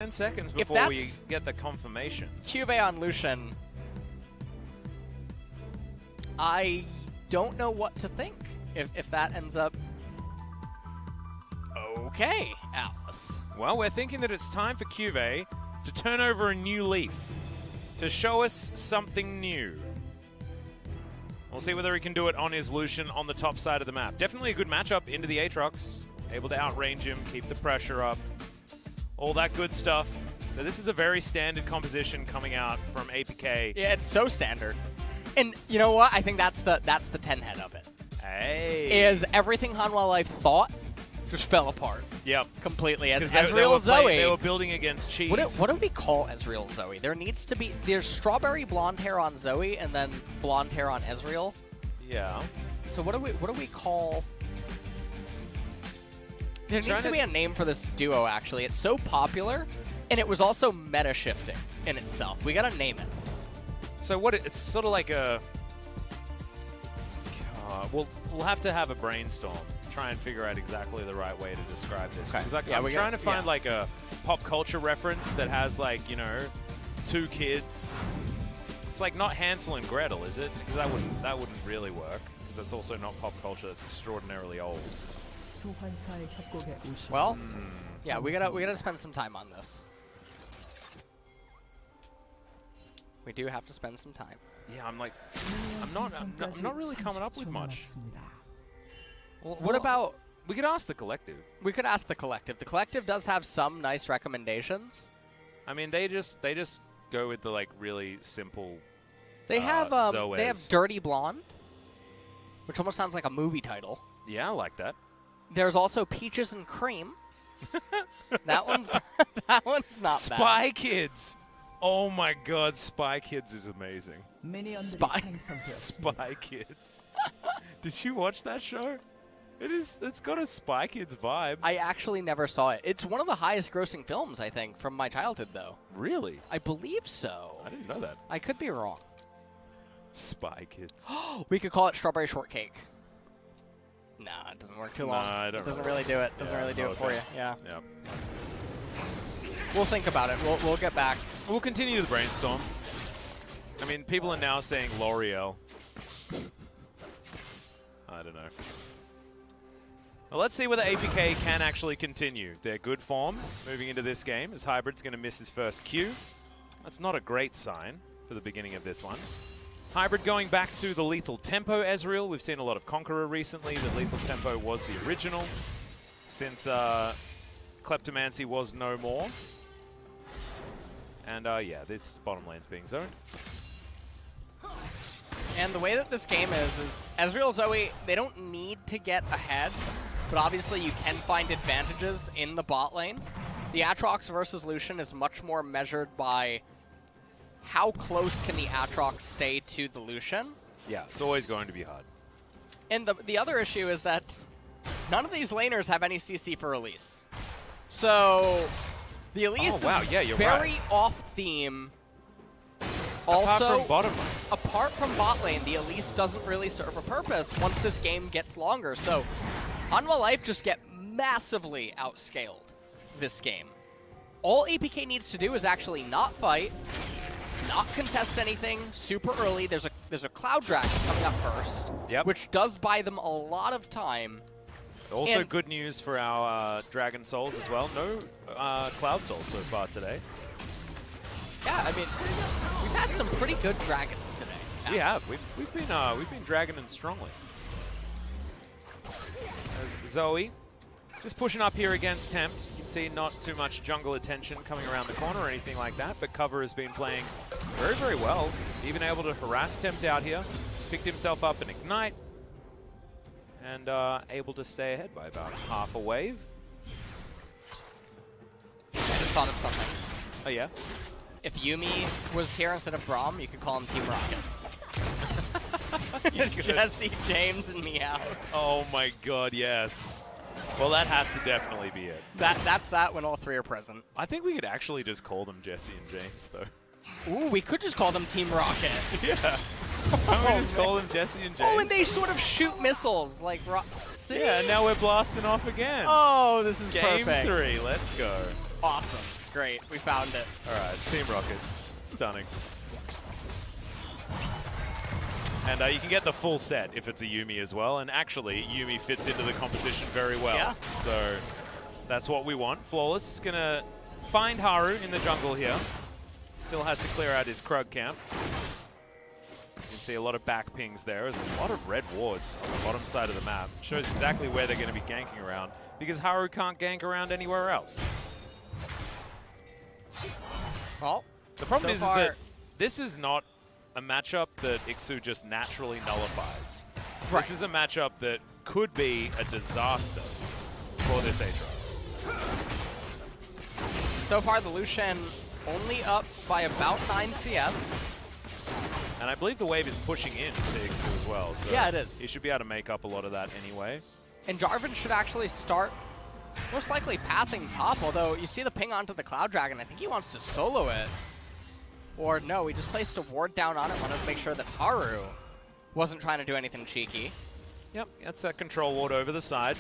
10 seconds before we get the confirmation. QV on Lucian. I don't know what to think if that ends up... Okay, Alice. Well, we're thinking that it's time for QV to turn over a new leaf, to show us something new. We'll see whether he can do it on his Lucian on the top side of the map. Definitely a good matchup into the Aatrox. Able to outrange him, keep the pressure up. All that good stuff. But this is a very standard composition coming out from APK. Yeah, it's so standard. And you know what? I think that's the 10 head of it. Hey. Is everything Hanwha Life thought just fell apart. Yep. Completely. As Ezreal Zoe. They were building against cheese. What do we call Ezreal Zoe? There needs to be... There's strawberry blonde hair on Zoe and then blonde hair on Ezreal. Yeah. So what do we call... There needs to be a name for this duo, actually. It's so popular, and it was also meta-shifting in itself. We gotta name it. So it's sort of like a... we'll have to have a brainstorm. Try and figure out exactly the right way to describe this. Because I'm trying to find like a pop culture reference that has like, you know, two kids. It's like not Hansel and Gretel, is it? Because that wouldn't really work. Because that's also not pop culture. That's extraordinarily old. Well, yeah, we gotta spend some time on this. We do have to spend some time. Yeah, I'm not really coming up with much. Well, what about... We could ask the collective. We could ask the collective. The collective does have some nice recommendations. I mean, they just go with the like really simple. They have Dirty Blonde, which almost sounds like a movie title. Yeah, I like that. There's also Peaches and Cream. that one's not Spy bad. Kids. Oh my God, Spy Kids is amazing. Spy Kids. Did you watch that show? It's got a Spy Kids vibe. I actually never saw it. It's one of the highest grossing films, I think, from my childhood, though. Really? I believe so. I didn't know that. I could be wrong. Spy Kids. We could call it Strawberry Shortcake. Nah, it doesn't work too long. Nah, it doesn't really do it. Doesn't really do it for you. Yeah. Yep. We'll think about it. We'll get back. We'll continue the brainstorm. I mean, people are now saying L'Oreal. I don't know. Well, let's see whether APK can actually continue their good form moving into this game, as Hybrid's going to miss his first Q. That's not a great sign for the beginning of this one. Hybrid going back to the Lethal Tempo Ezreal. We've seen a lot of Conqueror recently. The Lethal Tempo was the original, since Kleptomancy was no more. And yeah, this bottom lane's being zoned. And the way that this game is Ezreal Zoe, they don't need to get ahead, but obviously you can find advantages in the bot lane. The Aatrox versus Lucian is much more measured by how close can the Aatrox stay to the Lucian. Yeah, it's always going to be hard. And the other issue is that none of these laners have any CC for release. So the Elise is very off-theme. Also, apart from bot lane, the Elise doesn't really serve a purpose once this game gets longer. So Hanwha Life just get massively outscaled this game. All APK needs to do is actually not fight, not contest anything super early. There's a Cloud Dragon coming up first, which does buy them a lot of time. Also good news for our Dragon Souls as well. No Cloud Souls so far today. Yeah, I mean, we've had some pretty good dragons today. We have. We've been dragoning strongly. As Zoe just pushing up here against Tempt. You can see not too much jungle attention coming around the corner or anything like that, but Cover has been playing very, very well. Even able to harass Tempt out here. Picked himself up an Ignite. And able to stay ahead by about half a wave. I just thought of something. Oh, yeah? If Yuumi was here instead of Braum, you could call him Team Rocket. Jesse, James, and Meow. Oh my God, yes. Well, that has to definitely be it. That's that when all three are present. I think we could actually just call them Jesse and James, though. Ooh, we could just call them Team Rocket. Yeah. Why don't we just call them Jesse and James? Oh, and they sort of shoot missiles like See? Yeah, now we're blasting off again. Oh, this is Game perfect. 3, let's go. Awesome. great. We found it. All right, Team Rocket. Stunning. And you can get the full set if it's a Yuumi as well. And actually, Yuumi fits into the composition very well. Yeah. So that's what we want. Flawless is going to find Haru in the jungle here. Still has to clear out his Krug camp. You can see a lot of back pings there. There's a lot of red wards on the bottom side of the map. Shows exactly where they're going to be ganking around because Haru can't gank around anywhere else. Well, the problem is that this is not a matchup that Ixu just naturally nullifies. Right. This is a matchup that could be a disaster for this Aatrox. So far, the Lucian only up by about 9 CS. And I believe the wave is pushing in to Ixu as well. So yeah, it is. He should be able to make up a lot of that anyway. And Jarvan should actually start most likely pathing top, although you see the ping onto the Cloud Dragon. I think he wants to solo it. Or no, he just placed a ward down on it, wanted to make sure that Haru wasn't trying to do anything cheeky. Yep, that's that control ward over the side.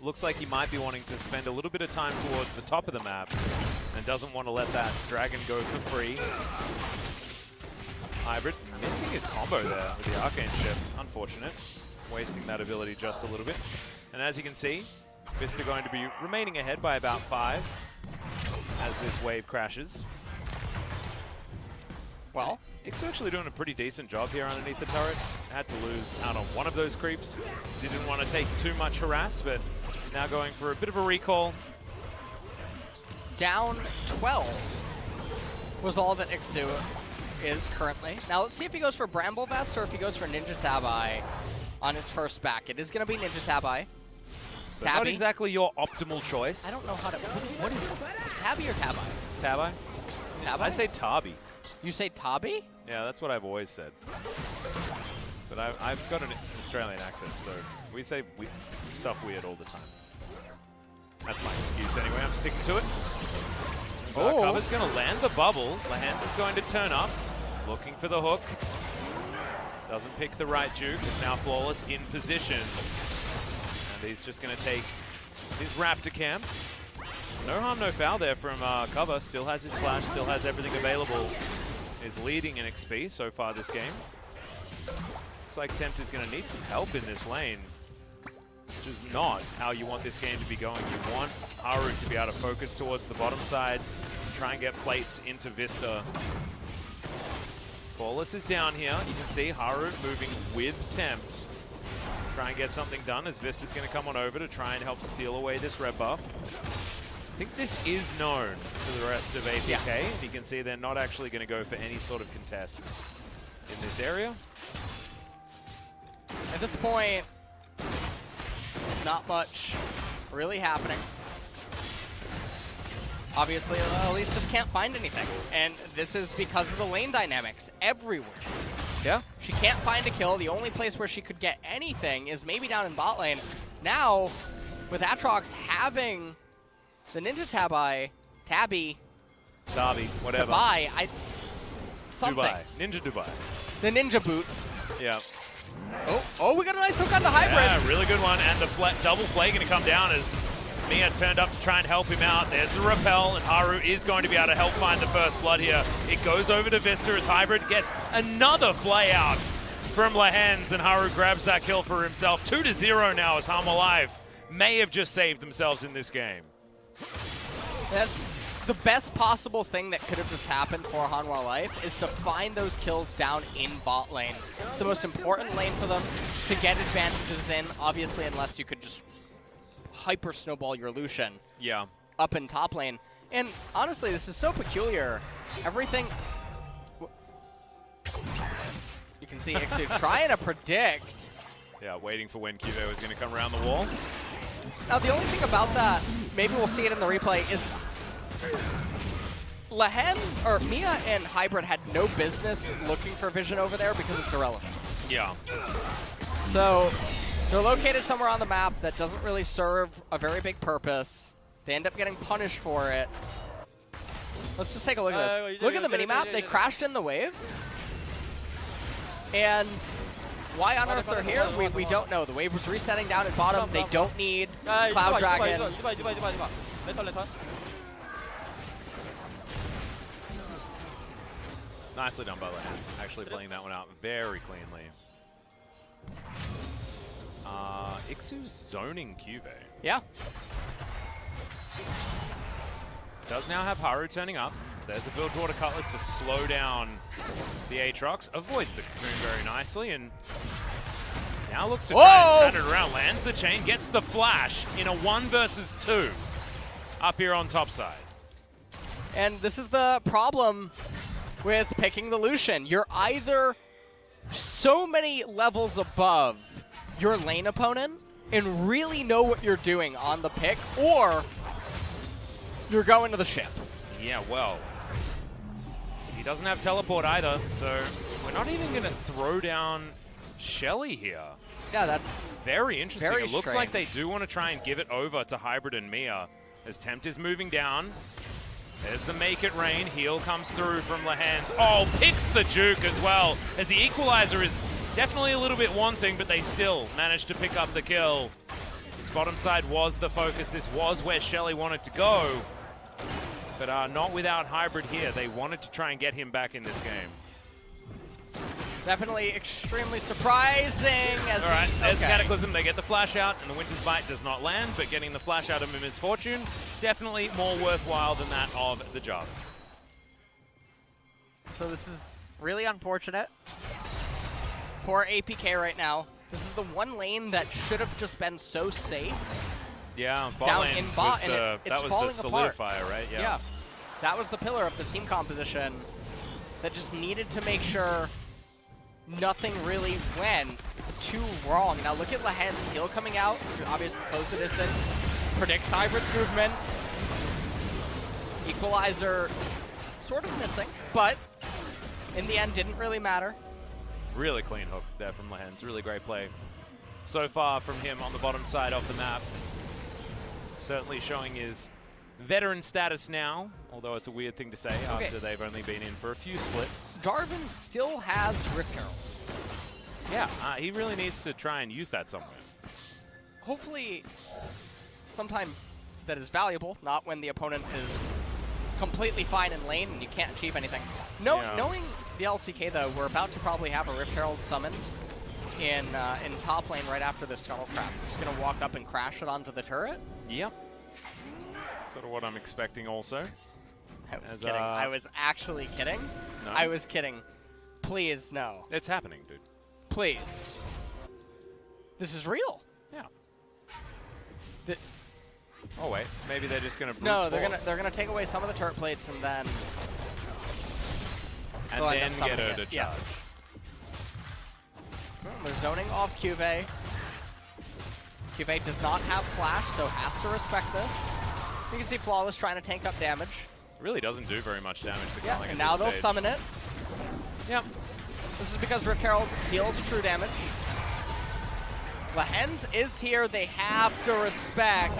Looks like he might be wanting to spend a little bit of time towards the top of the map and doesn't want to let that dragon go for free. Hybrid missing his combo there with the Arcane Shift. Unfortunate. Wasting that ability just a little bit. And as you can see, Vista going to be remaining ahead by about 5 as this wave crashes. Well, Ixu actually doing a pretty decent job here underneath the turret. Had to lose out on one of those creeps. Didn't want to take too much harass, but now going for a bit of a recall. Down 12 was all that Ixu is currently. Now let's see if he goes for Bramble Vest or if he goes for Ninja Tabi on his first back. It is going to be Ninja Tabi. So not exactly your optimal choice. I don't know how to... What is it? Is it Tabi or Tabi? Tabi? Tabi? I say Tabi. You say Tabi? Yeah, that's what I've always said. But I've got an Australian accent, so we say stuff weird all the time. That's my excuse anyway, I'm sticking to it. Oh. Cover's going to land the bubble. Lahens is going to turn up, looking for the hook. Doesn't pick the right juke. Is now Flawless in position. And he's just going to take his Raptor camp. No harm, no foul there from Cover. Still has his flash, still has everything available. Is leading in XP so far this game. Looks like Tempt is going to need some help in this lane, which is not how you want this game to be going. You want Haru to be able to focus towards the bottom side, try and get plates into Vista. Flawless is down here. You can see Haru moving with Tempt. Try and get something done as Vista's going to come on over to try and help steal away this red buff. I think this is known to the rest of APK. Yeah. And you can see they're not actually going to go for any sort of contest in this area. At this point, not much really happening. Obviously, Elise just can't find anything. And this is because of the lane dynamics everywhere. Yeah. She can't find a kill. The only place where she could get anything is maybe down in bot lane. Now, with Aatrox having the Ninja Tabi, whatever. something. Dubai. Ninja Dubai. The Ninja Boots. Yeah. Oh, we got a nice hook on the Hybrid. Yeah, really good one. And the double flay going to come down as Mia turned up to try and help him out. There's the repel, and Haru is going to be able to help find the first blood here. It goes over to Vista as Hybrid gets another flay out from Lahens, and Haru grabs that kill for himself. 2-0 now as Hanwha Live may have just saved themselves in this game. That's the best possible thing that could have just happened for Hanwha Life is to find those kills down in bot lane. It's the most important lane for them to get advantages in, obviously, unless you could just hyper snowball your Lucian up in top lane. And honestly, this is so peculiar. Everything... You can see Ixu trying to predict. Yeah, waiting for when Kive was going to come around the wall. Now, the only thing about that, maybe we'll see it in the replay, is Mia and Hybrid had no business looking for vision over there because it's irrelevant. Yeah. So they're located somewhere on the map that doesn't really serve a very big purpose. They end up getting punished for it. Let's just take a look at this. Look at the minimap. They crashed in the wave. And why on earth they're here, we don't know. The wave was resetting down at bottom. They don't need Cloud Dragon. nicely done by Lance. Actually playing that one out very cleanly. Ixu's zoning Cuvée. Yeah. Does now have Haru turning up. There's the build water cutlass to slow down the Aatrox. Avoids the cocoon very nicely and now looks to try and turn it around. Lands the chain, gets the flash in a 1 versus 2 up here on top side. And this is the problem with picking the Lucian. You're either so many levels above your lane opponent and really know what you're doing on the pick, or you're going to the ship. Yeah, well, he doesn't have teleport either, so we're not even going to throw down Shelly here. Yeah, that's very interesting. Very it looks strange. like they do want to try and give it over to Hybrid and Mia as Tempt is moving down. There's the make it rain. Heal comes through from Lehans. Oh, picks the juke as well, as the equalizer is definitely a little bit wanting, but they still managed to pick up the kill. This bottom side was the focus. This was where Shelly wanted to go, but not without Hybrid here. They wanted to try and get him back in this game. Definitely extremely surprising. As all right, there's Cataclysm. They get the flash out, and the Winter's Bite does not land, but getting the flash out of a Misfortune, definitely more worthwhile than that of the job. So this is really unfortunate for APK right now. This is the one lane that should have just been so safe. Yeah, bot down lane in bot, was and the, it's that falling was the apart. solidifier, right? Yeah, that was the pillar of this team composition that just needed to make sure nothing really went too wrong. Now look at Lehen's heal coming out to obviously close the distance, predicts Hybrid movement. Equalizer sort of missing, but in the end didn't really matter. Really clean hook there from Lehen's. Really great play so far from him on the bottom side of the map. Certainly showing his veteran status now, although it's a weird thing to say after they've only been in for a few splits. Jarvan still has Rift Herald. Yeah, he really needs to try and use that somewhere. Hopefully sometime that is valuable, not when the opponent is completely fine in lane and you can't achieve anything. Knowing the LcK though, we're about to probably have a Rift Herald summon in top lane right after the Scuttle Trap. Just gonna walk up and crash it onto the turret. Yep. Sort of what I'm expecting also. I was kidding. I was actually kidding. No? I was kidding. Please, no. It's happening, dude. Please. This is real. Yeah. Oh wait, maybe they're just gonna no, they're gonna take away some of the turret plates and then get her to charge. Yeah. They're zoning off Cuvée. Cuvée does not have flash, so has to respect this. You can see Flawless trying to tank up damage. Really doesn't do very much damage to yeah, and now they'll summon it. Yep. This is because Rift Herald deals true damage. Lehens is here. They have to respect.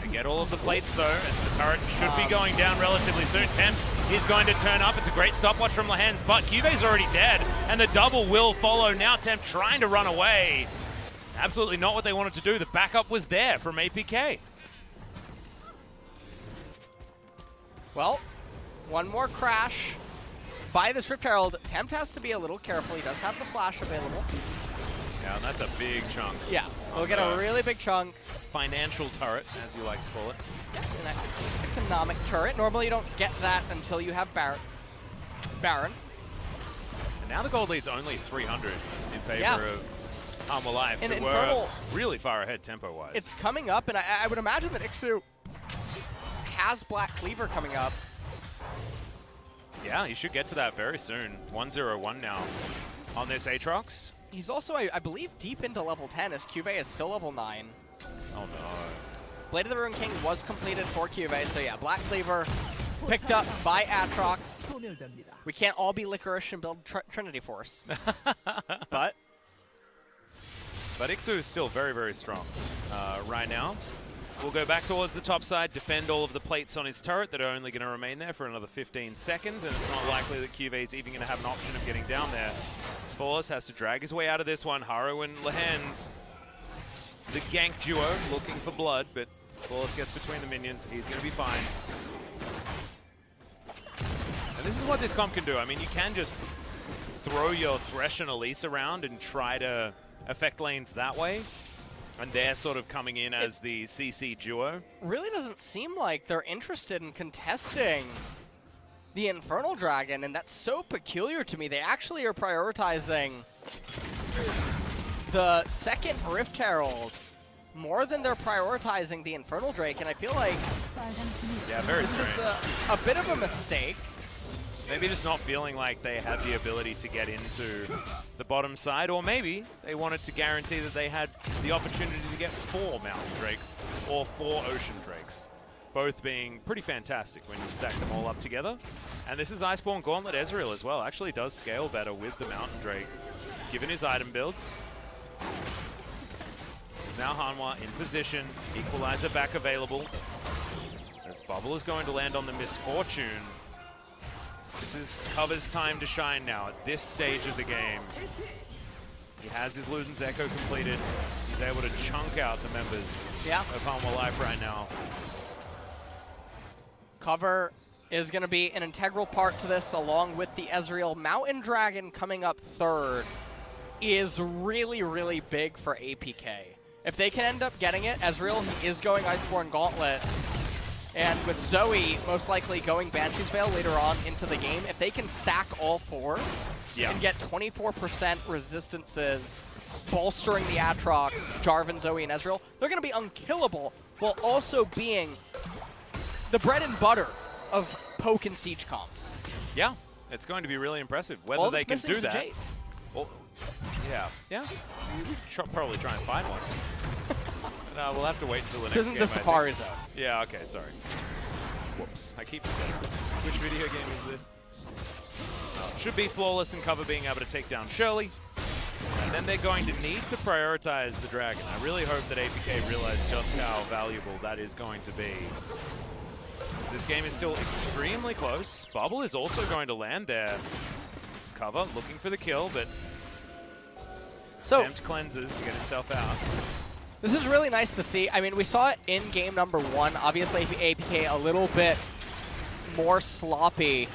They get all of the plates though, as the turret should be going down relatively soon. Tempt is going to turn up. It's a great stopwatch from Lehens, but Cuvé's already dead, and the double will follow. Now Tempt trying to run away. Absolutely not what they wanted to do. The backup was there from APK. Well, one more crash by this Rift Herald. Tempt has to be a little careful. He does have the flash available. Yeah, that's a big chunk. Yeah, we'll get a really big chunk. Financial turret, as you like to call it. An economic turret. Normally you don't get that until you have Baron. And now the gold lead's only 300 in favor of Hanwha Life, and who were really far ahead tempo-wise. It's coming up, and I would imagine that Ixu has Black Cleaver coming up. Yeah, he should get to that very soon. 1-0-1 now on this Aatrox. He's also, I believe, deep into level 10, as Cuvée is still level 9. Oh no. Blade of the Rune King was completed for Cuvée, so yeah, Black Cleaver picked up by Aatrox. We can't all be Licorice and build Trinity Force. But Ixu is still very, very strong right now. We'll go back towards the top side, defend all of the plates on his turret that are only going to remain there for another 15 seconds, and it's not likely that Cuvée is even going to have an option of getting down there. Flawless has to drag his way out of this one. Haru and Lehens, the gank duo, looking for blood, but Flawless gets between the minions. He's going to be fine. And And this is what this comp can do. I mean, you can just throw your Thresh and Elise around and try to affect lanes that way. And they're sort of coming in as the CC duo. Really doesn't seem like they're interested in contesting the Infernal Dragon, and that's so peculiar to me. They actually are prioritizing the second Rift Herald more than they're prioritizing the Infernal Drake, and I feel like very this is a bit of a mistake. Maybe just not feeling like they have the ability to get into the bottom side, or maybe they wanted to guarantee that they had the opportunity to get 4 Mountain Drakes or 4 Ocean Drakes, both being pretty fantastic when you stack them all up together. And this is Iceborne Gauntlet Ezreal as well. Actually does scale better with the Mountain Drake, given his item build. Now Hanwha in position, Equalizer back available. As Bubble is going to land on the Misfortune. This is Cover's time to shine now at this stage of the game. He has his Luden's Echo completed. He's able to chunk out the members of Hanwha Life right now. Cover is going to be an integral part to this, along with the Ezreal. Mountain Dragon coming up third is really, really big for APK. If they can end up getting it, Ezreal, he is going Iceborne Gauntlet. And with Zoe most likely going Banshee's Veil later on into the game, if they can stack all 4 and get 24% resistances, bolstering the Aatrox, Jarvan, Zoe, and Ezreal, they're going to be unkillable while also being the bread and butter of poke and siege comps. Yeah, it's going to be really impressive. Whether they can do that. Jace. Well, yeah. We should probably try and find one. No, we'll have to wait until the next game. This isn't the Safari Zone. Yeah, okay, sorry. Whoops, I keep forgetting. Which video game is this? Should be flawless and Cover being able to take down Shirley. And then they're going to need to prioritize the Dragon. I really hope that APK realize just how valuable that is going to be. This game is still extremely close. Bubble is also going to land there. It's Cover looking for the kill, but attempt cleanses to get himself out. This is really nice to see. I mean, we saw it in game number 1. Obviously, APK a little bit more sloppy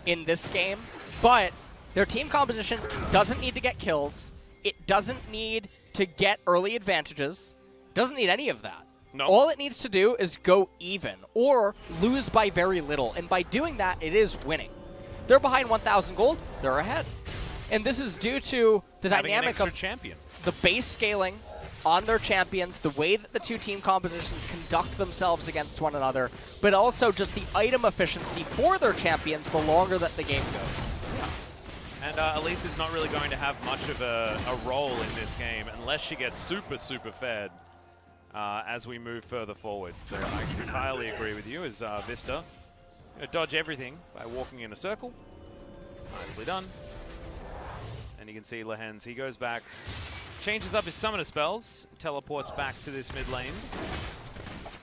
in this game, but their team composition doesn't need to get kills. It doesn't need to get early advantages. Doesn't need any of that. No. All it needs to do is go even or lose by very little, and by doing that, it is winning. They're behind 1,000 gold. They're ahead. And this is due to the dynamic of champion. The base scaling on their champions, the way that the two team compositions conduct themselves against one another, but also just the item efficiency for their champions the longer that the game goes. Yeah. And Elise is not really going to have much of a role in this game unless she gets super, super fed as we move further forward. So I entirely agree with you as Vista. Dodge everything by walking in a circle. Nicely done. And you can see Lehens, he goes back, changes up his summoner spells, teleports back to this mid lane.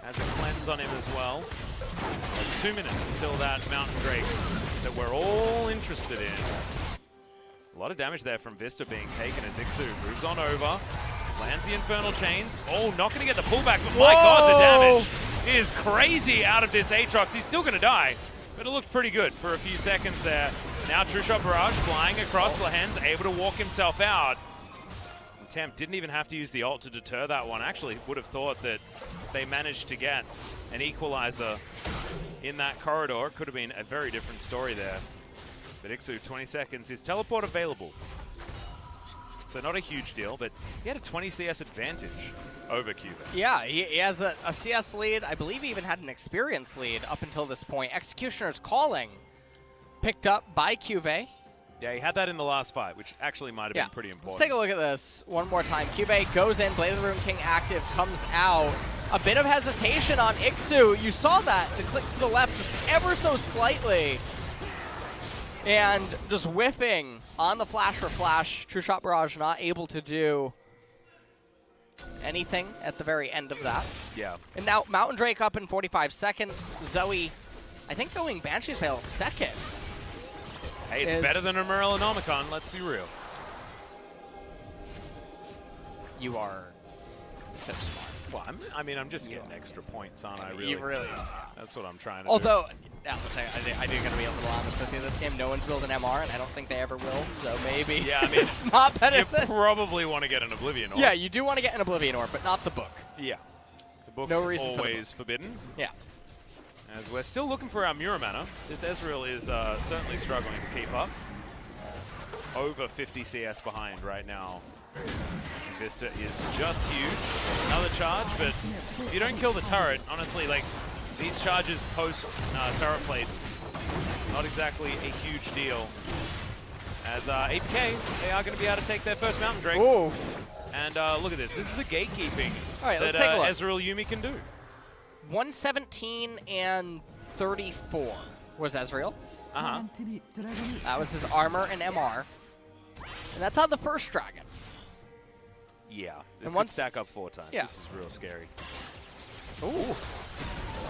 Has a cleanse on him as well. There's 2 minutes until that Mountain Drake that we're all interested in. A lot of damage there from Vista being taken as Ixu moves on over. Lands the Infernal Chains. Oh, not going to get the pullback, but my god, the damage is crazy out of this Aatrox. He's still going to die, but it looked pretty good for a few seconds there. Now True Shot Barrage flying across Lehens, able to walk himself out. Temp didn't even have to use the ult to deter that one. Actually, would have thought that they managed to get an equalizer in that corridor. Could have been a very different story there. But Ixu, 20 seconds, is teleport available. So not a huge deal, but he had a 20 CS advantage over Cube. Yeah, he has a CS lead. I believe he even had an experience lead up until this point. Executioner's Calling picked up by Cube. Yeah, he had that in the last fight, which actually might have been pretty important. Let's take a look at this one more time. Cube goes in, Blade of the Rune King active, comes out. A bit of hesitation on Ixu. You saw that, the click to the left just ever so slightly. And just whiffing on the flash for flash. True Shot Barrage not able to do anything at the very end of that. Yeah. And now Mountain Drake up in 45 seconds. Zoe, I think going Banshee's Veil second. Hey, it's better than a Morellonomicon, let's be real. You are so smart. Well, I mean, I'm just getting extra points, aren't I, really? You really are. That's what I'm trying to Although, yeah, I do going to be a little honest with you this game. No one's built an MR, and I don't think they ever will, so maybe yeah, I mean, it's not better you than... probably want to get an Oblivion Orb. Yeah, you do want to get an Oblivion Orb, but not the book. Yeah. The book's no reason always forbidden. Yeah. As we're still looking for our Muramana. This Ezreal is certainly struggling to keep up. Over 50 CS behind right now. Vista is just huge. Another charge, but if you don't kill the turret, honestly, like, these charges post turret plates, not exactly a huge deal. As APK, they are going to be able to take their first Mountain Drake. Ooh. And look at this. This is the gatekeeping right, that Ezreal Yuumi can do. 117 and 34 was Ezreal. Uh-huh. That was his armor and MR. And that's on the first dragon. Yeah, this could stack up 4 times. Yeah. This is real scary. Ooh.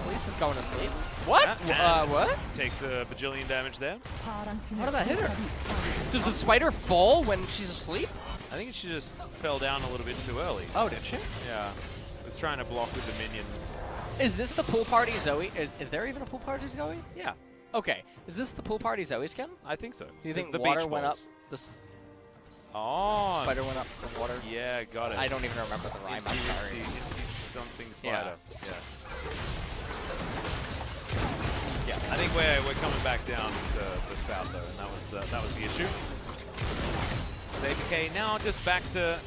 Elise is going to sleep. What? Yeah, what? Takes a bajillion damage there. How did that hit her? Does the spider fall when she's asleep? I think she just fell down a little bit too early. Oh, did she? Yeah. Was trying to block with the minions. Is this the pool party Zoe? Is there even a pool party Zoe? Yeah. Okay. Is this the pool party Zoe skin? I think so. Do you think the water beach went up? balls. Oh. Spider went up the water? Yeah, got it. I don't even remember the rhyme. I'm sorry. It's something spider. Yeah. Yeah. I think we're coming back down to spout though, and that was the issue. APK now just back to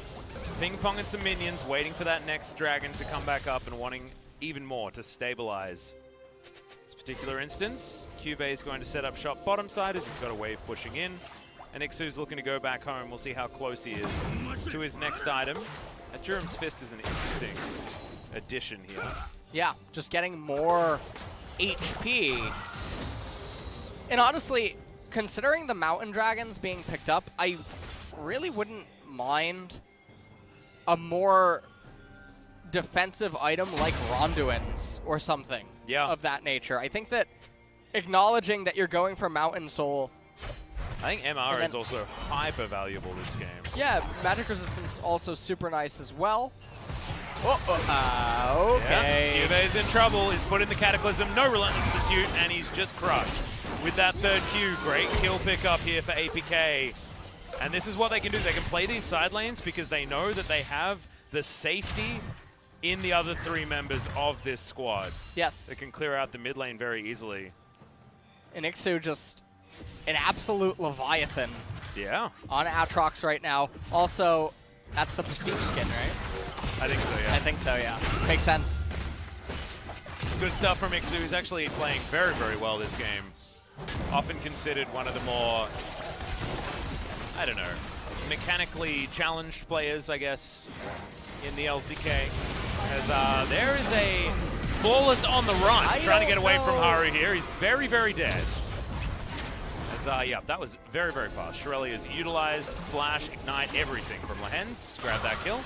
ping-ponging some minions, waiting for that next dragon to come back up and wanting even more to stabilize. This particular instance, Cubey is going to set up shop bottom side as he's got a wave pushing in. And Ixu's looking to go back home. We'll see how close he is to his next item. Durham's Fist is an interesting addition here. Yeah, just getting more HP. And honestly, considering the Mountain Dragons being picked up, I really wouldn't mind a more defensive item like Ronduin's or something of that nature. I think that acknowledging that you're going for Mountain Soul... I think MR is also hyper valuable this game. Yeah, magic resistance also super nice as well. Okay. Yeah, Cubey's in trouble. He's put in the Cataclysm, no relentless pursuit, and he's just crushed. With that third Q, great kill pickup here for APK. And this is what they can do. They can play these side lanes because they know that they have the safety in the other 3 members of this squad. Yes. They can clear out the mid lane very easily. And Ixu just an absolute Leviathan. Yeah. On Aatrox right now. Also, that's the Prestige skin, right? I think so, yeah. I think so, yeah. Makes sense. Good stuff from Ixu. He's actually playing very, very well this game. Often considered one of the more, I don't know, mechanically challenged players, I guess, in the LcK. As there is a Flawless on the run, trying to get away from Haru here. He's very, very dead. As, yeah, that was very, very fast. Shirelli has utilized Flash, Ignite, everything from Lehens to grab that kill.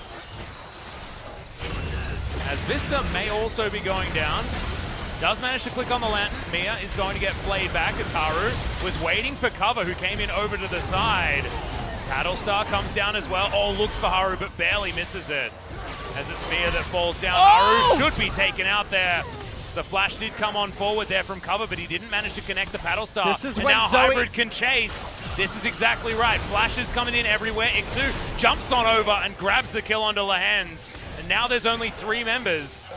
As Vista may also be going down. Does manage to click on the lantern. Mia is going to get played back as Haru was waiting for cover, who came in over to the side. Battlestar comes down as well. Oh, looks for Haru, but barely misses it. As it's Mia that falls down. Haru should be taken out there. The flash did come on forward there from cover, but he didn't manage to connect the Battlestar. This is and when now Zoe Hybrid can chase. This is exactly right. Flash is coming in everywhere. Ixu jumps on over and grabs the kill onto Lehens. And now there's only 3 members.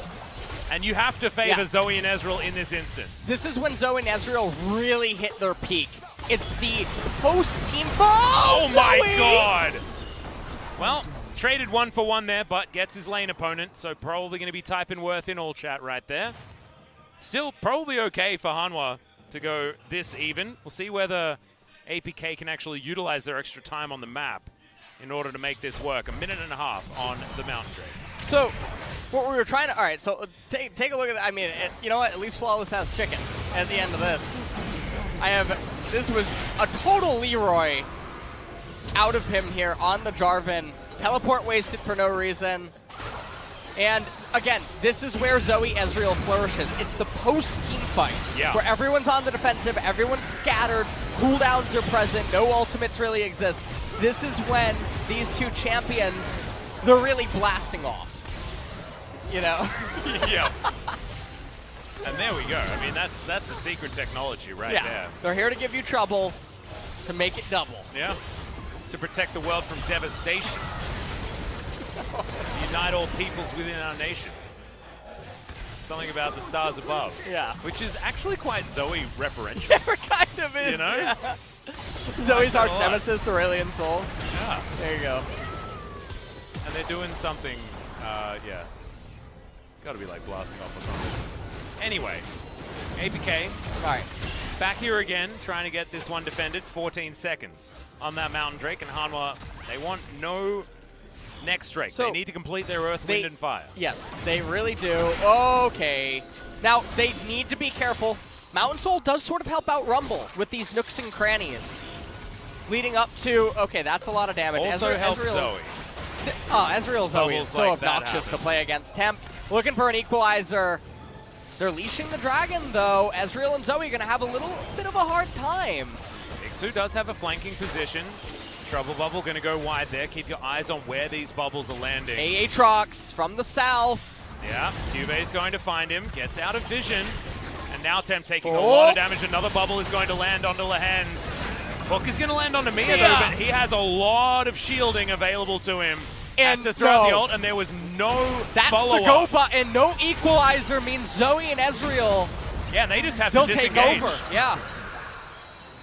And you have to favor Zoe and Ezreal in this instance. This is when Zoe and Ezreal really hit their peak. It's the post-team ball. Oh my god! Well, traded 1 for 1 there, but gets his lane opponent, so probably going to be typing Worth in all chat right there. Still probably okay for Hanwha to go this even. We'll see whether APK can actually utilize their extra time on the map in order to make this work. 1.5 minutes on the Mountain Drake. So, what we were trying to... All right, so take a look at that. I mean, you know what? At least Flawless has chicken at the end of this. This was a total Leroy out of him here on the Jarvan. Teleport wasted for no reason. And, again, this is where Zoe Ezreal flourishes. It's the post-team fight, where everyone's on the defensive, everyone's scattered, cooldowns are present, no ultimates really exist. This is when these 2 champions, they're really blasting off. you know? Yeah. And there we go. I mean, that's the secret technology right there. They're here to give you trouble, to make it double. Yeah. To protect the world from devastation. Unite all peoples within our nation. Something about the stars above. Yeah. Which is actually quite Zoe referential. It kind of is. You know? Yeah. Zoe's arch nemesis, Aurelian Soul. Yeah. There you go. And they're doing something, yeah. Gotta be like blasting off or something. Anyway, APK. Alright. Back here again, trying to get this one defended. 14 seconds on that Mountain Drake. And Hanwha, they want no next Drake. So they need to complete their Earth, Wind, and Fire. Yes, they really do. Okay. Now, they need to be careful. Mountain Soul does sort of help out Rumble with these nooks and crannies. Leading up to, okay, that's a lot of damage. Also helps Zoe. Oh, Ezreal Zoe is so like obnoxious to play against. Temp, looking for an equalizer. They're leashing the dragon, though. Ezreal and Zoe are going to have a little bit of a hard time. Ixu does have a flanking position. Trouble Bubble going to go wide there. Keep your eyes on where these bubbles are landing. Aatrox from the south. Yeah, Cube's going to find him. Gets out of vision. And now Temp taking a lot of damage. Another bubble is going to land onto Lahen's. Hook is going to land onto Mia, though, but he has a lot of shielding available to him. And has to throw out the ult, and there was no follow-up. That's the go button. No equalizer means Zoe and Ezreal. Yeah, they just have to disengage. Take over. Yeah.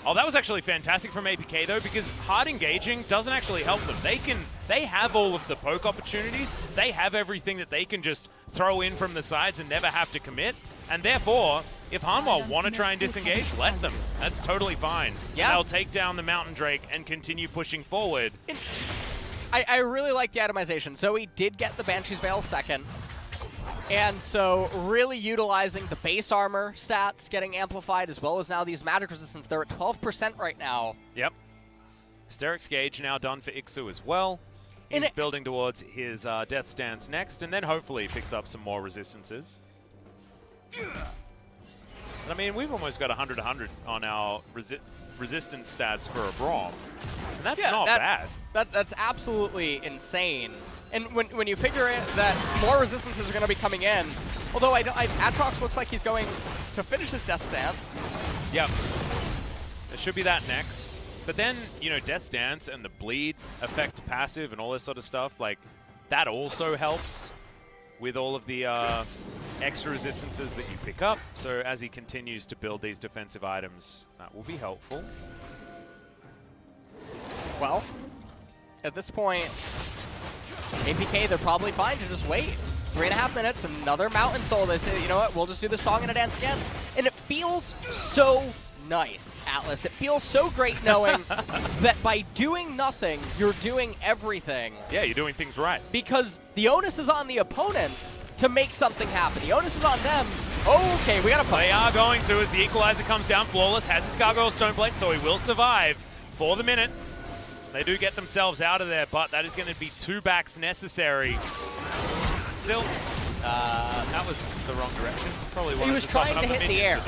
Oh, that was actually fantastic from APK, though, because hard engaging doesn't actually help them. They have all of the poke opportunities. They have everything that they can just throw in from the sides and never have to commit. And therefore, if Hanwha want to try and disengage, let them. That's totally fine. Yeah. They'll take down the Mountain Drake and continue pushing forward. I really like the atomization. Zoe did get the Banshee's Veil second. And so really utilizing the base armor stats getting amplified, as well as now these magic resistance. They're at 12% right now. Yep. Hysterics Gauge now done for Ixu as well. He's building towards his Death Stance next, and then hopefully picks up some more resistances. I mean, we've almost got 100-100 on our resistance stats for a Braum. And that's not bad. That's absolutely insane. And when you figure it that more resistances are going to be coming in, although Aatrox looks like he's going to finish his Death Stance. Yep. There should be that next. But then, you know, Death Stance and the bleed effect passive and all this sort of stuff, like, that also helps with all of the extra resistances that you pick up. So as he continues to build these defensive items, that will be helpful. Well, at this point, APK, they're probably fine to just wait. 3.5 minutes, another Mountain Soul. They say, you know what, we'll just do the song and a dance again. And it feels so nice, Atlas. It feels so great knowing that by doing nothing, you're doing everything. Yeah, you're doing things right. Because the onus is on the opponents to make something happen. The onus is on them. Okay, we gotta play. They are going to, as the equalizer comes down. Flawless has his Gargoyle Stoneblade, so he will survive for the minute. They do get themselves out of there, but that is going to be 2 backs necessary. Still, that was the wrong direction. Probably wanted he was to trying to hit the air.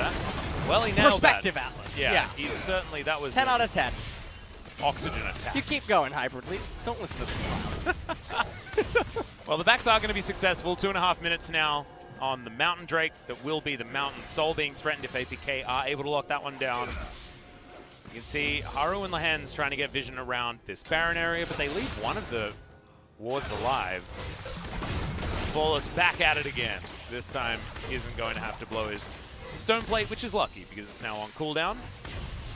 Well, he nailed Perspective that. Atlas. Yeah, he certainly, that was 10 out of 10. Oxygen attack. You keep going, Hybrid. Don't listen to this. Well, the backs are going to be successful. 2.5 minutes now on the Mountain Drake. That will be the Mountain Soul being threatened if APK are able to lock that one down. You can see Haru and Lahen's trying to get vision around this Baron area, but they leave one of the wards alive. Flawless back at it again. This time isn't going to have to blow his Stone Plate, which is lucky because it's now on cooldown.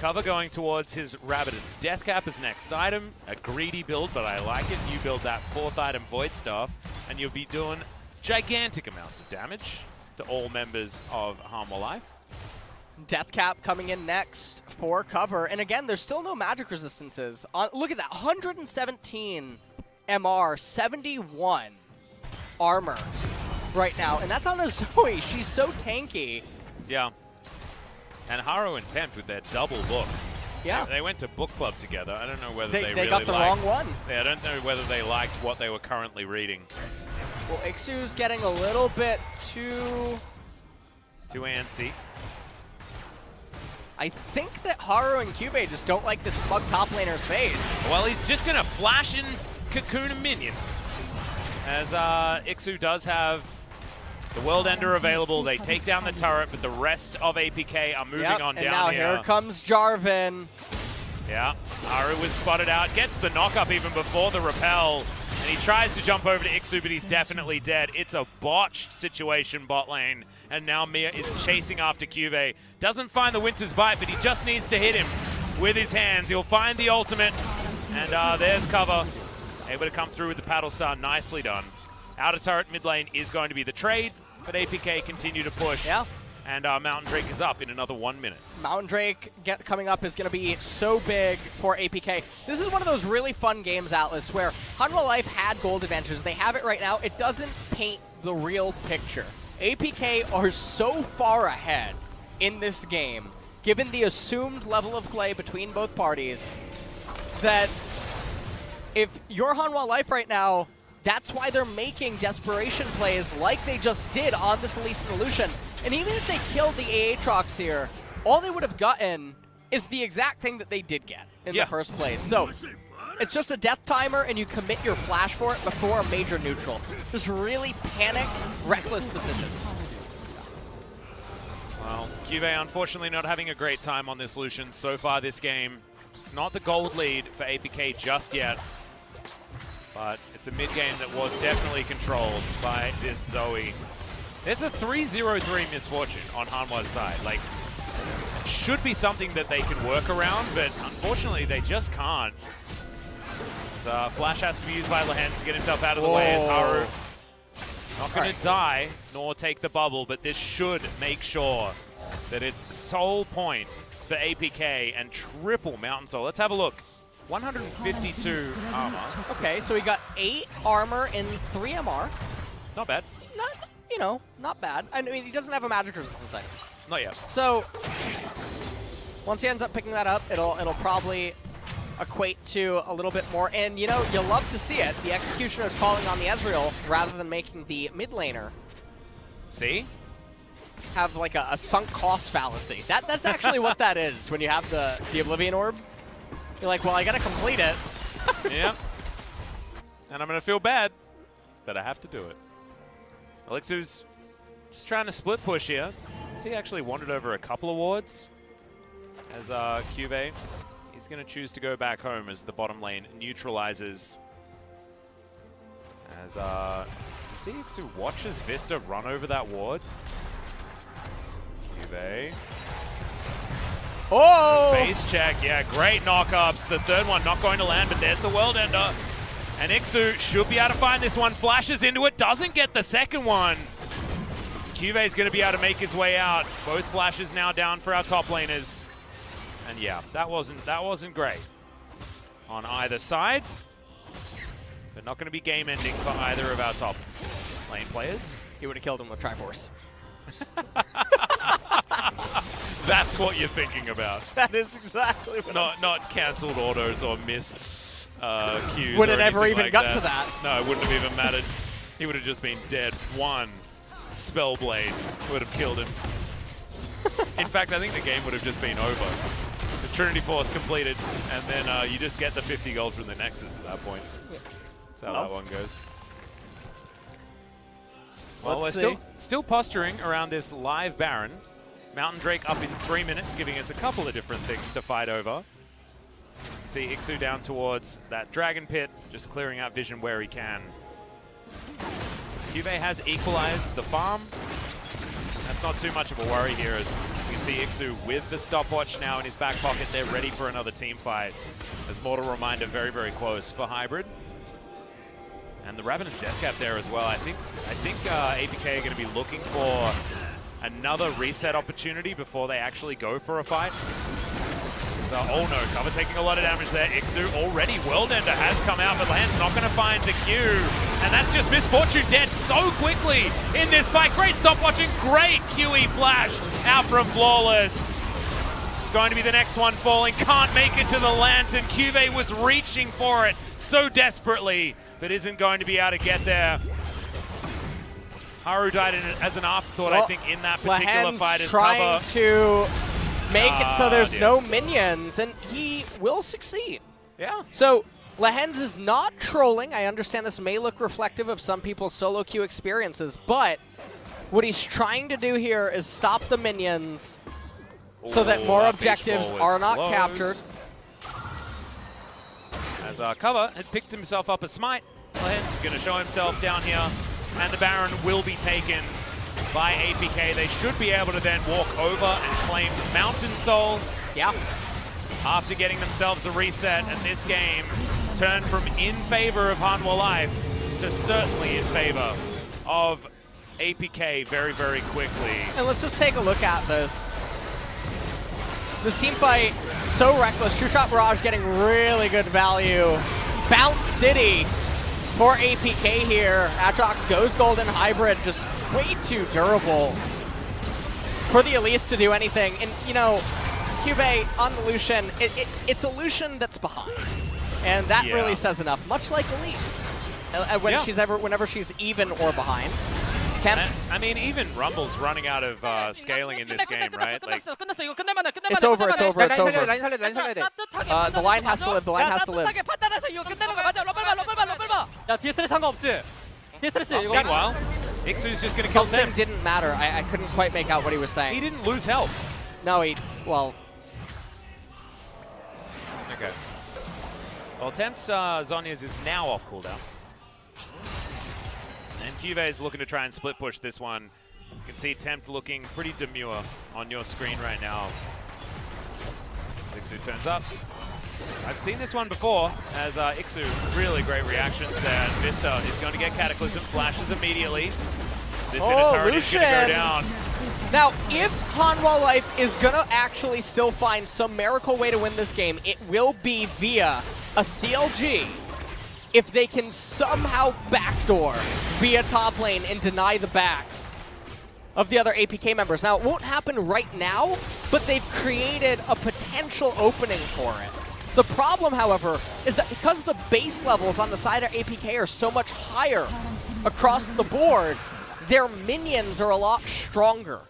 Cover going towards his Rabbidd's Death Cap as next item. A greedy build, but I like it. You build that 4th item Void Staff, and you'll be doing gigantic amounts of damage to all members of Hanwha Life. Death Cap coming in next for cover. And again, there's still no magic resistances. Look at that, 117 MR, 71 armor right now. And that's on a Zoe. She's so tanky. Yeah. And Haru and Tempt with their double books. Yeah. They went to book club together. I don't know whether they really got the wrong one. Yeah, I don't know whether they liked what they were currently reading. Well, Ixu's getting a little bit too antsy. I think that Haru and Cube just don't like this smug top laner's face. Well, he's just going to flash in Cocoon a minion. As Ixu does have The World Ender available. They take down the turret, but the rest of APK are moving on and down now here. Here comes Jarvan. Yeah, Haru was spotted out. Gets the knock-up even before the repel. And he tries to jump over to Ixu, but he's definitely dead. It's a botched situation bot lane. And now Mia is chasing after Cuvée. Doesn't find the Winter's Bite, but he just needs to hit him with his hands. He'll find the ultimate. And there's cover. Able to come through with the paddle star. Nicely done. Outer turret mid lane is going to be the trade, but APK continue to push. Yeah. And Mountain Drake is up in another 1 minute. Mountain Drake coming up is going to be so big for APK. This is one of those really fun games, Atlas, where Hanwha Life had gold advantages. They have it right now. It doesn't paint the real picture. APK are so far ahead in this game, given the assumed level of play between both parties, that if you're Hanwha Life right now, that's why they're making desperation plays like they just did on this Elise and Lucian. And even if they killed the Aatrox here, all they would have gotten is the exact thing that they did get in the first place. So it's just a death timer, and you commit your flash for it before a major neutral. Just really panicked, reckless decisions. Well, Cuvée unfortunately not having a great time on this Lucian so far this game. It's not the gold lead for APK just yet. But it's a mid-game that was definitely controlled by this Zoe. There's a 3-0-3 misfortune on Hanwha's side. Like, it should be something that they can work around, but unfortunately they just can't. So, Flash has to be used by Lehens to get himself out of the way as Haru not going to die nor take the bubble, but this should make sure that it's sole point for APK and triple Mountain Soul. Let's have a look. 152 armor. Okay, so we got 8 armor and 3 MR. Not bad. Not bad. I mean, he doesn't have a magic resistance item. Not yet. So once he ends up picking that up, it'll probably equate to a little bit more. And you love to see it. The Executioner is calling on the Ezreal rather than making the mid laner. See? Have like a sunk cost fallacy. That's actually what that is when you have the Oblivion Orb. You're like, well, I gotta complete it. Yeah. And I'm gonna feel bad that I have to do it. Elixir's just trying to split push here. He actually wandered over a couple of wards as Cuvée. He's gonna choose to go back home as the bottom lane neutralizes. As Elixir watches Vista run over that ward. Cuvée. Oh! Base check, yeah, great knock-ups. The third one not going to land, but there's the World Ender. And Ixu should be able to find this one, flashes into it, doesn't get the second one. Cuvé's going to be able to make his way out. Both flashes now down for our top laners. And yeah, that wasn't great on either side. But not going to be game-ending for either of our top lane players. He would have killed him with Triforce. That's what you're thinking about. That is exactly what not cancelled orders or missed cues. Would it ever even got to that? No, it wouldn't have even mattered. He would have just been dead. One Spellblade would have killed him. In fact, I think the game would have just been over. The Trinity Force completed, and then you just get the 50 gold from the Nexus at that point. That's how that one goes. Well, we're still posturing around this live Baron. Mountain Drake up in 3 minutes, giving us a couple of different things to fight over. See Ixu down towards that Dragon Pit, just clearing out vision where he can. Cuvée has equalized the farm. That's not too much of a worry here, as you can see Ixu with the stopwatch now in his back pocket. They're ready for another team fight. As Mortal Reminder, very, very close for Hybrid. And the Ravenous Death Cap there as well. I think APK are going to be looking for another reset opportunity before they actually go for a fight. So, oh no, Cover taking a lot of damage there. Ixu already, World Ender has come out, but Land's not going to find the Q. And that's just Misfortune dead so quickly in this fight. Great stopwatching, great QE flash out from Flawless. It's going to be the next one falling, can't make it to the Lantern. Cuvée was reaching for it so desperately, but isn't going to be able to get there. Haru died as an afterthought, I think, in that particular fight as trying Cover. To make it so there's no minions, and he will succeed. Yeah. So Lehens is not trolling. I understand this may look reflective of some people's solo queue experiences, but What he's trying to do here is stop the minions so that more objectives are not captured. As Cover had picked himself up a smite, He's going to show himself down here, and the Baron will be taken by APK. They should be able to then walk over and claim Mountain Soul. Yeah. After getting themselves a reset, and this game turned from in favor of Hanwha Life to certainly in favor of APK very, very quickly. And let's just take a look at this. This team fight, so reckless. True Shot Barrage getting really good value. Bounce City for APK here. Atrox goes Golden Hybrid, just way too durable for the Elise to do anything. And, you know, Cube on the Lucian, it's a Lucian that's behind. And that really says enough, much like Elise. Whenever she's even or behind. I mean, even Rumble's running out of scaling in this game, right? Like, it's over. The line has to live. The line has to live. Meanwhile, Ixu's just going to kill Tempt. Didn't matter. I couldn't quite make out what he was saying. He didn't lose health. No, well. Okay. Well, Tempt's Zhonya's is now off cooldown. And Cuvée is looking to try and split push this one. You can see Tempt looking pretty demure on your screen right now. Ixu turns up. I've seen this one before, as Ixu, really great reactions there. And Vista is going to get Cataclysm, flashes immediately. This inner turret is going to go down. Now, if Hanwha Life is going to actually still find some miracle way to win this game, it will be via a CLG. If they can somehow backdoor via top lane and deny the backs of the other APK members. Now, it won't happen right now, but they've created a potential opening for it. The problem, however, is that because the base levels on the side of APK are so much higher across the board, their minions are a lot stronger.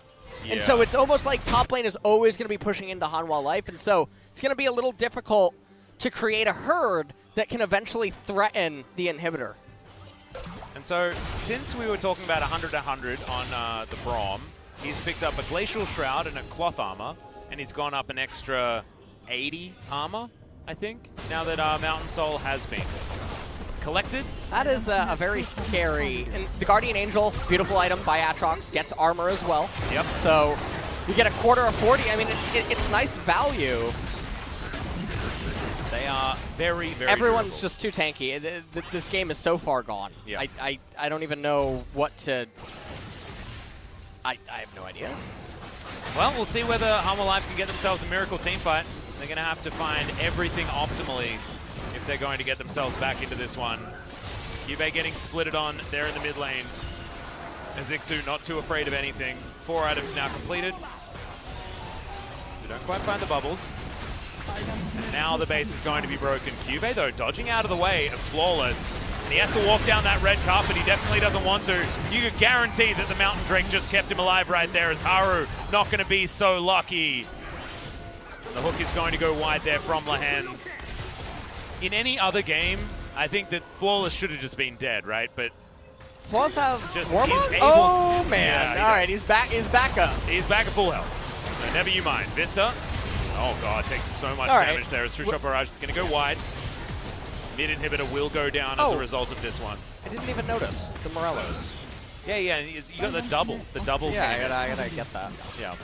Yeah. And so it's almost like top lane is always going to be pushing into Hanwha Life, and so it's going to be a little difficult to create a herd that can eventually threaten the inhibitor. And so, since we were talking about 100-100 on the Braum, he's picked up a Glacial Shroud and a Cloth Armor, and he's gone up an extra 80 armor, I think, now that Mountain Soul has been collected. That is a very scary... And the Guardian Angel, beautiful item by Atrox, gets armor as well. Yep. So, you get a quarter of 40. I mean, it's nice value. They are very, very Everyone's durable. Just too tanky. This game is so far gone. Yeah. I don't even know what to... I have no idea. Well, we'll see whether Hanwha Life can get themselves a miracle team fight. They're going to have to find everything optimally if they're going to get themselves back into this one. Cube getting splitted on there in the mid lane. As Ixu not too afraid of anything. 4 items now completed. They don't quite find the bubbles. And now the base is going to be broken. Cube, though, dodging out of the way of Flawless. And he has to walk down that red carpet. He definitely doesn't want to. You could guarantee that the Mountain Drake just kept him alive right there, as Haru not going to be so lucky. The hook is going to go wide there from Lahens. In any other game, I think that Flawless should have just been dead, right? But Flawless have just Warmog? Oh, man. Yeah, all right, he's back up. He's back at full health. So never you mind. Vista. Oh god, takes so much damage there as True Shot Barrage is going to go wide. Mid inhibitor will go down as a result of this one. I didn't even notice the Morellos. Yeah, you got the double. The double. Yeah, I gotta get that. Yeah.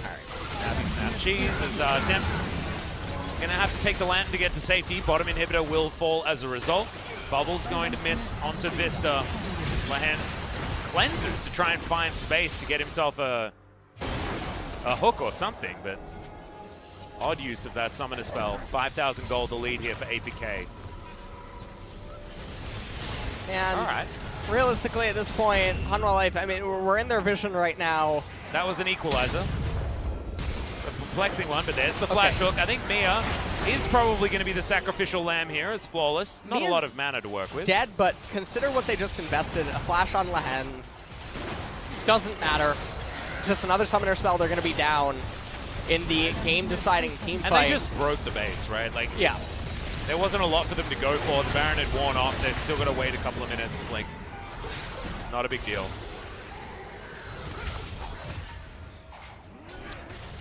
Alright. Snappy snap cheese as Tempt going to have to take the lantern to get to safety. Bottom inhibitor will fall as a result. Bubble's going to miss onto Vista. Lahens cleanses to try and find space to get himself a hook or something, but odd use of that summoner spell. 5,000 gold the lead here for APK. And all right. Realistically, at this point, Hanwha Life, I mean, we're in their vision right now. That was an equalizer. A perplexing one, but there's the flash hook. I think Mia is probably going to be the sacrificial lamb here. It's Flawless. Not Mia's a lot of mana to work with. Dead, but consider what they just invested. A flash on Lahens. Doesn't matter. It's just another summoner spell. They're going to be down in the game-deciding team fight. And they just broke the base, right? Like, there wasn't a lot for them to go for. The Baron had worn off. They've still got to wait a couple of minutes. Like, not a big deal.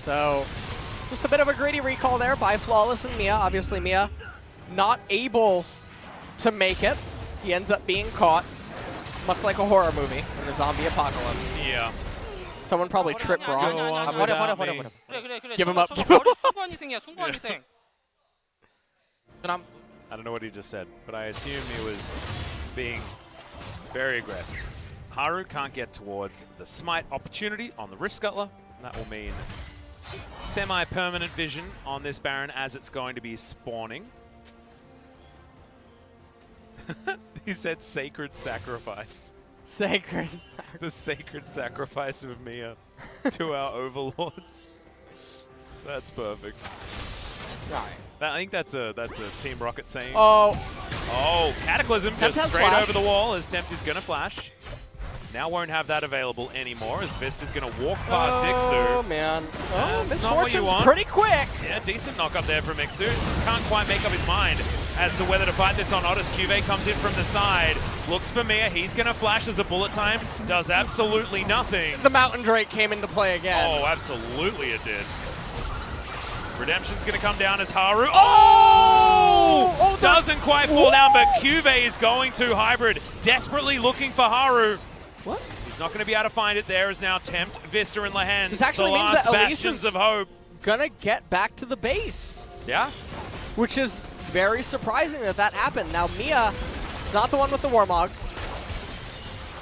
So, just a bit of a greedy recall there by Flawless and Mia. Obviously, Mia not able to make it. He ends up being caught, much like a horror movie in the zombie apocalypse. Yeah. Someone probably tripped wrong. Give him up. I don't know what he just said, but I assume he was being very aggressive. Haru can't get towards the smite opportunity on the Rift Scuttler. That will mean semi-permanent vision on this Baron as it's going to be spawning. He said sacred sacrifice. Sacred. The sacred sacrifice of Mia to our overlords. That's perfect. Right. I think that's a Team Rocket saying. Oh, Cataclysm Tempt just has straight flash. over the wall as Tempt is going to flash. Now won't have that available anymore as Vista's going to walk past oh Ixu. man. That's not what you Misfortune's want. pretty quick. Yeah, decent knock up there from Ixu. Can't quite make up his mind as to whether to fight this on Otis. QV comes in from the side, looks for Mia. He's going to flash as the bullet time does absolutely nothing. The Mountain Drake came into play again. Oh, absolutely it did. Redemption's going to come down as Haru. Oh! Doesn't quite fall down, but QV is going to Hybrid, desperately looking for Haru. What? He's not going to be able to find it. There is now Tempt, Vista, and Lehens. This actually the means last that Elise bastions is of hope. Gonna get back to the base. Yeah. Which is very surprising that happened. Now Mia is not the one with the Warmogs,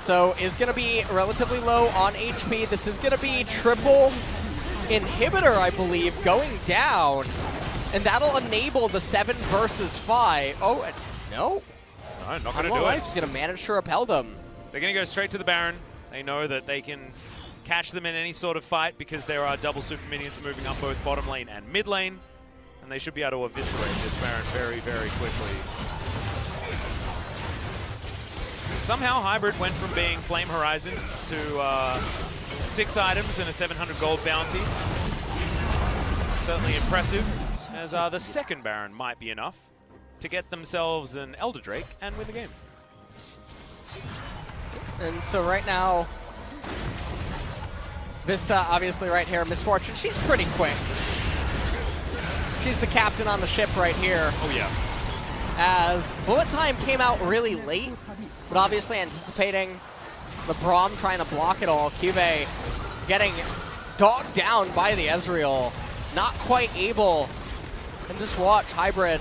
so is gonna be relatively low on HP. This is gonna be triple inhibitor, I believe, going down, and that'll enable the 7 versus 5. Oh, no. No, not going to do it. He's gonna manage to repel them. They're going to go straight to the Baron. They know that they can catch them in any sort of fight because there are double super minions moving up both bottom lane and mid lane. And they should be able to eviscerate this Baron very, very quickly. Somehow Hybrid went from being Flame Horizon to 6 items and a 700 gold bounty. Certainly impressive, as the second Baron might be enough to get themselves an Elder Drake and win the game. And so right now, Vista obviously right here, Misfortune, she's pretty quick. She's the captain on the ship right here. Oh yeah. As bullet time came out really late, but obviously anticipating the Braum trying to block it all. QV getting dogged down by the Ezreal. Not quite able. And just watch, Hybrid.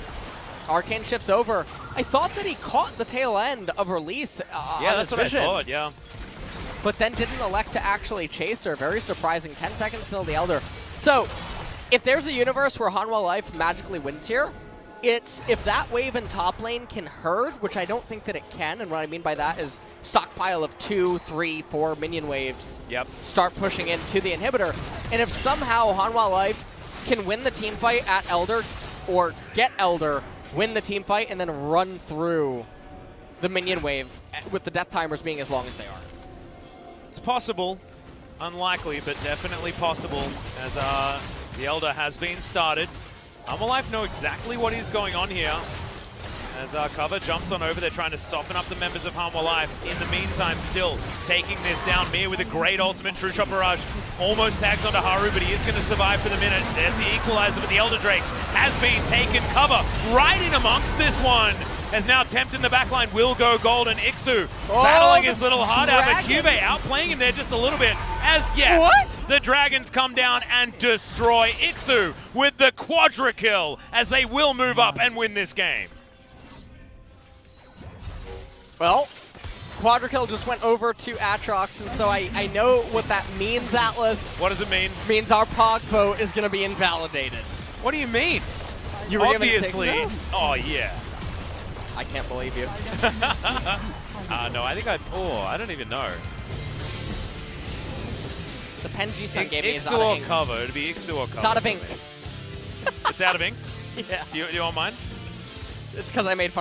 Arcane ship's over. I thought that he caught the tail end of release yeah, on that's his what vision, I thought, yeah. but then didn't elect to actually chase her. Very surprising. 10 seconds till the Elder. So, if there's a universe where Hanwha Life magically wins here, it's if that wave in top lane can herd, which I don't think that it can, and what I mean by that is stockpile of 2, 3, 4 minion waves. Yep. Start pushing into the inhibitor. And if somehow Hanwha Life can win the team fight at Elder, or get Elder, win the team fight, and then run through the minion wave with the death timers being as long as they are. It's possible. Unlikely, but definitely possible, as the Elder has been started. Hanwha Life know exactly what is going on here. As Cover jumps on over, they're trying to soften up the members of Hanwha Life. In the meantime, still taking this down. Mia with a great ultimate. True Shot Barrage almost tags onto Haru, but he is going to survive for the minute. There's the equalizer, but the Elder Drake has been taken. Cover right in amongst this one. As now Tempt in the backline will go gold, and Ixu battling his little heart out, but QV outplaying him there just a little bit. As the Dragons come down and destroy Ixu with the quadra kill, as they will move up and win this game. Well, quadra kill just went over to Aatrox, and so I know what that means, Atlas. What does it mean? It means our Pog vote is going to be invalidated. What do you mean? You Obviously. Oh, yeah. I can't believe you. No, I think I don't even know. The Penji-san gave me his Ixu or Cover. It'd be Ixu or Cover. It's out of ink. It's out of ink? Yeah. You want mine? It's because I made fun